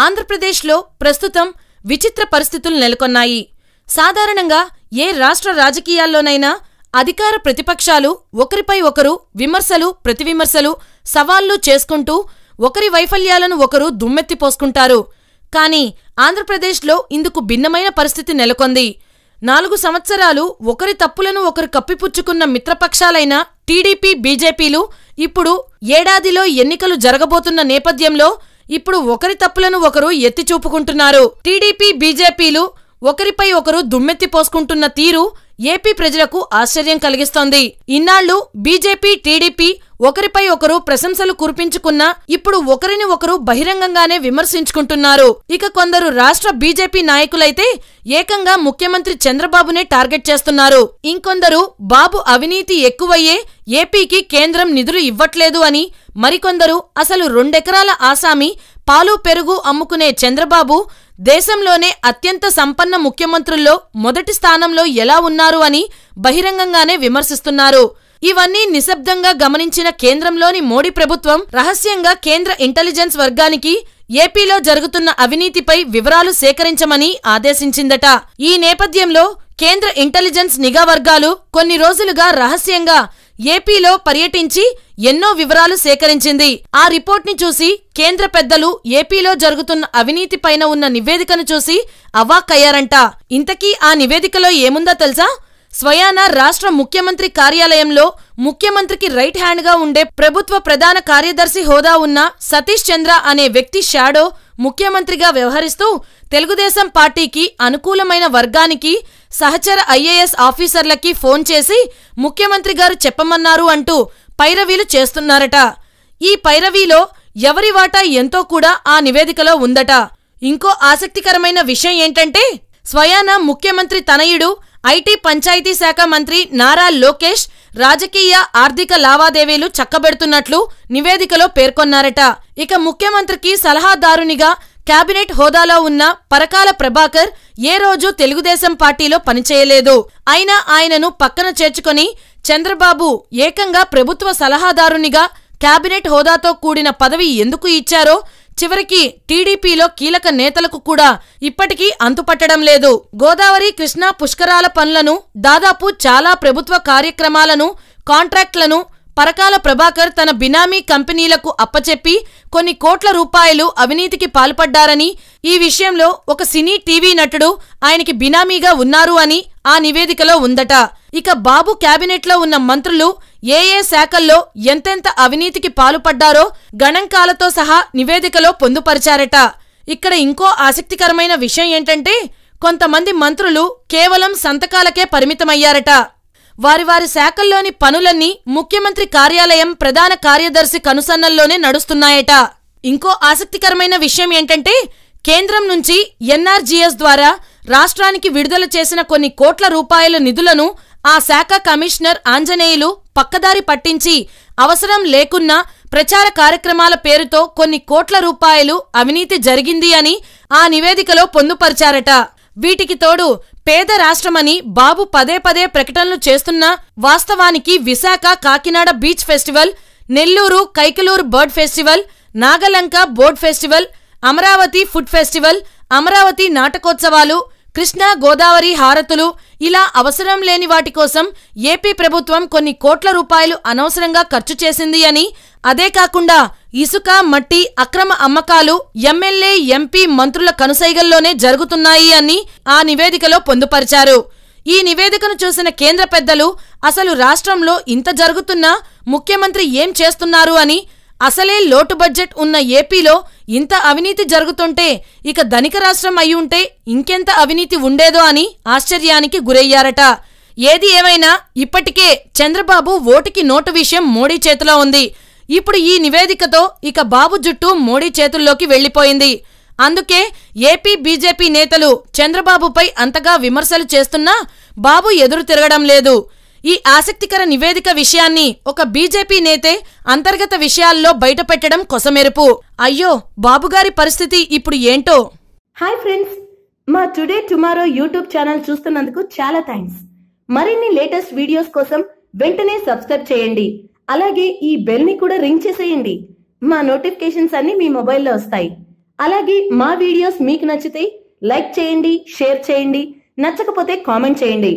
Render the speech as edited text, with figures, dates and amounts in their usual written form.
ఆంధ్రప్రదేశ్లో ప్రస్తుతం విచిత్ర పరిస్థితులు నెలకొన్నాయి. సాధారణంగా ఏ రాష్ట్ర రాజకీయాల్లోనైనా అధికార ప్రతిపక్షాలు ఒకరిపై ఒకరు విమర్శలు, ప్రతివిమర్శలు, సవాళ్లు చేసుకుంటూ ఒకరి వైఫల్యాలను ఒకరు దుమ్మెత్తిపోసుకుంటారు. కానీ ఆంధ్రప్రదేశ్లో ఇందుకు భిన్నమైన పరిస్థితి నెలకొంది. 4 సంవత్సరాలు ఒకరి తప్పులను ఒకరు కప్పిపుచ్చుకున్న మిత్రపక్షాలైన టీడీపీ, బీజేపీలు ఇప్పుడు ఏడాదిలో ఎన్నికలు జరగబోతున్న నేపథ్యంలో ఇప్పుడు ఒకరి తప్పులను ఒకరు ఎత్తిచూపుకుంటున్నారు. టీడీపీ, బీజేపీలు ఒకరిపై ఒకరు దుమ్మెత్తిపోసుకుంటున్న తీరు ఏపీ ప్రజలకు ఆశ్చర్యం కలిగిస్తోంది. ఇన్నాళ్లు బీజేపీ, టీడీపీ ఒకరిపై ఒకరు ప్రశంసలు కురిపించుకున్నా ఇప్పుడు ఒకరిని ఒకరు బహిరంగంగానే విమర్శించుకుంటున్నారు. ఇక కొందరు రాష్ట్ర బీజేపీ నాయకులైతే ఏకంగా ముఖ్యమంత్రి చంద్రబాబునే టార్గెట్ చేస్తున్నారు. ఇంకొందరు బాబు అవినీతి ఎక్కువయ్యే ఏపీకి కేంద్రం నిధులు ఇవ్వట్లేదు అని, మరికొందరు అసలు 2 ఎకరాల ఆసామి పాలు పెరుగు అమ్ముకునే చంద్రబాబు దేశంలోనే అత్యంత సంపన్న ముఖ్యమంత్రుల్లో మొదటి స్థానంలో ఎలా ఉన్నారు అని బహిరంగంగానే విమర్శిస్తున్నారు. ఇవన్నీ నిశ్శబ్దంగా గమనించిన కేంద్రంలోని మోడీ ప్రభుత్వం రహస్యంగా కేంద్ర ఇంటెలిజెన్స్ వర్గానికి ఏపీలో జరుగుతున్న అవినీతిపై వివరాలు సేకరించమని ఆదేశించిందట. ఈ నేపథ్యంలో కేంద్ర ఇంటెలిజెన్స్ నిఘా వర్గాలు కొన్ని రోజులుగా రహస్యంగా ఏపీలో పర్యటించి ఎన్నో వివరాలు సేకరించింది. ఆ రిపోర్ట్ని చూసి కేంద్ర పెద్దలు ఏపీలో జరుగుతున్న అవినీతిపైన ఉన్న నివేదికను చూసి అవాక్కయ్యారంట. ఇంతకీ ఆ నివేదికలో ఏముందో తెలుసా? స్వయాన రాష్ట్ర ముఖ్యమంత్రి కార్యాలయంలో ముఖ్యమంత్రికి రైట్ హ్యాండ్ గా ఉండే ప్రభుత్వ ప్రధాన కార్యదర్శి హోదా ఉన్న సతీష్ చంద్ర అనే వ్యక్తి షాడో ముఖ్యమంత్రిగా వ్యవహరిస్తూ తెలుగుదేశం పార్టీకి అనుకూలమైన వర్గానికి సహచర ఐఏఎస్ ఆఫీసర్లకి ఫోన్ చేసి ముఖ్యమంత్రి గారు చెప్పమన్నారు అంటూ పైరవీలు చేస్తున్నారట. ఈ పైరవీలో ఎవరి వాటా ఎంతో కూడా ఆ నివేదికలో ఉందట. ఇంకో ఆసక్తికరమైన విషయం ఏంటంటే స్వయాన ముఖ్యమంత్రి తనయుడు ఐటీ పంచాయతీ శాఖ మంత్రి నారా లోకేష్ రాజకీయ, ఆర్థిక లావాదేవీలు చక్కబెడుతున్నట్లు నివేదికలో పేర్కొన్నారట. ఇక ముఖ్యమంత్రికి సలహాదారునిగా కేబినెట్ హోదాలో ఉన్న పరకాల ప్రభాకర్ ఏ రోజు తెలుగుదేశం పార్టీలో పనిచేయలేదు. అయినా ఆయనను పక్కన చేర్చుకొని చంద్రబాబు ఏకంగా ప్రభుత్వ సలహాదారునిగా కేబినెట్ హోదాతో కూడిన పదవి ఎందుకు ఇచ్చారో చివరికి టీడీపీలో కీలక నేతలకు కూడా ఇప్పటికీ అంతుపట్టడం లేదు. గోదావరి, కృష్ణా పుష్కరాల పనులను, దాదాపు చాలా ప్రభుత్వ కార్యక్రమాలను, కాంట్రాక్ట్లను పరకాల ప్రభాకర్ తన బినామీ కంపెనీలకు అప్పచెప్పి కొన్ని కోట్ల రూపాయలు అవినీతికి పాల్పడ్డారని, ఈ విషయంలో ఒక సినీ టీవీ నటుడు ఆయనకి బినామీగా ఉన్నారు అని ఆ నివేదికలో ఉందట. ఇక బాబు క్యాబినెట్లో ఉన్న మంత్రులు ఏ శాఖల్లో ఎంతెంత అవినీతికి పాల్పడ్డారో గణాంకాలతో సహా నివేదికలో పొందుపరిచారట. ఇక్కడ ఇంకో ఆసక్తికరమైన విషయం ఏంటంటే కొంతమంది మంత్రులు కేవలం సంతకాలకే పరిమితమయ్యారట. వారి శాఖల్లోని పనులన్నీ ముఖ్యమంత్రి కార్యాలయం ప్రధాన కార్యదర్శి కనుసన్నల్లోనే నడుస్తున్నాయట. ఇంకో ఆసక్తికరమైన విషయం ఏంటంటే కేంద్రం నుంచి ఎన్ఆర్జీఎస్ ద్వారా రాష్ట్రానికి విడుదల చేసిన కొన్ని కోట్ల రూపాయల నిధులను ఆ శాఖ కమిషనర్ ఆంజనేయులు పక్కదారి పట్టించి అవసరం లేకున్నా ప్రచార కార్యక్రమాల పేరుతో కొన్ని కోట్ల రూపాయలు అవినీతి జరిగింది అని ఆ నివేదికలో పొందుపరిచారట. వీటికి తోడు పేద రాష్ట్రమని బాబు పదే ప్రకటనలు చేస్తున్నా వాస్తవానికి Visakha, Kakinada beach festival, Nellore, Kaikaluru bird festival, Nagalanka boat festival, Amaravati food festival, Amaravati నాటకోత్సవాలు, కృష్ణా గోదావరి హారతులు ఇలా అవసరం లేని వాటి కోసం ఏపీ ప్రభుత్వం కొన్ని కోట్ల రూపాయలు అనవసరంగా ఖర్చు చేసింది అని, అదే కాకుండా ఇసుక, మట్టి అక్రమ అమ్మకాలు ఎమ్మెల్యే, ఎంపీ, మంత్రుల కనుసైగల్లోనే జరుగుతున్నాయి అని ఆ నివేదికలో పొందుపరిచారు. ఈ నివేదికను చూసిన కేంద్ర పెద్దలు అసలు రాష్ట్రంలో ఇంత జరుగుతున్నా ముఖ్యమంత్రి ఏం చేస్తున్నారు అని, అసలే లోటు బడ్జెట్ ఉన్న ఏపీలో ఇంత అవినీతి జరుగుతుంటే ఇక ధనిక రాష్ట్రం అయి ఉంటే ఇంకెంత అవినీతి ఉండేదో అని ఆశ్చర్యానికి గురయ్యారట. ఏది ఏమైనా ఇప్పటికే చంద్రబాబు ఓటుకి నోటు విషయం మోడీ చేతిలో ఉంది. ఇప్పుడు ఈ నివేదికతో ఇక బాబు జుట్టు మోడీ చేతుల్లోకి వెళ్లిపోయింది. అందుకే ఏపీ బీజేపీ నేతలు చంద్రబాబుపై అంతగా విమర్శలు చేస్తున్నా బాబు ఎదురు తిరగడం లేదు. ఈ ఆసక్తికర నివేదిక విషయాన్ని ఒక బీజేపీ నేతే అంతర్గత విషయాల్లో బయటపెట్టడం కొసమెరుపు. అయ్యో బాబుగారి పరిస్థితి ఇప్పుడు ఏంటో. హాయ్ ఫ్రెండ్స్, మా టుడే టుమారో యూట్యూబ్ ఛానల్ చూస్తున్నందుకు చాలా థ్యాంక్స్. మరిన్ని లేటెస్ట్ వీడియోస్ కోసం వెంటనే సబ్స్క్రైబ్ చేయండి. అలాగే ఈ బెల్ ని కూడా రింగ్ చేసేయండి. మా నోటిఫికేషన్స్ అన్ని మీ మొబైల్లో వస్తాయి. అలాగే మా వీడియోస్ మీకు నచ్చితే లైక్ చేయండి, షేర్ చేయండి, నచ్చకపోతే కామెంట్ చేయండి.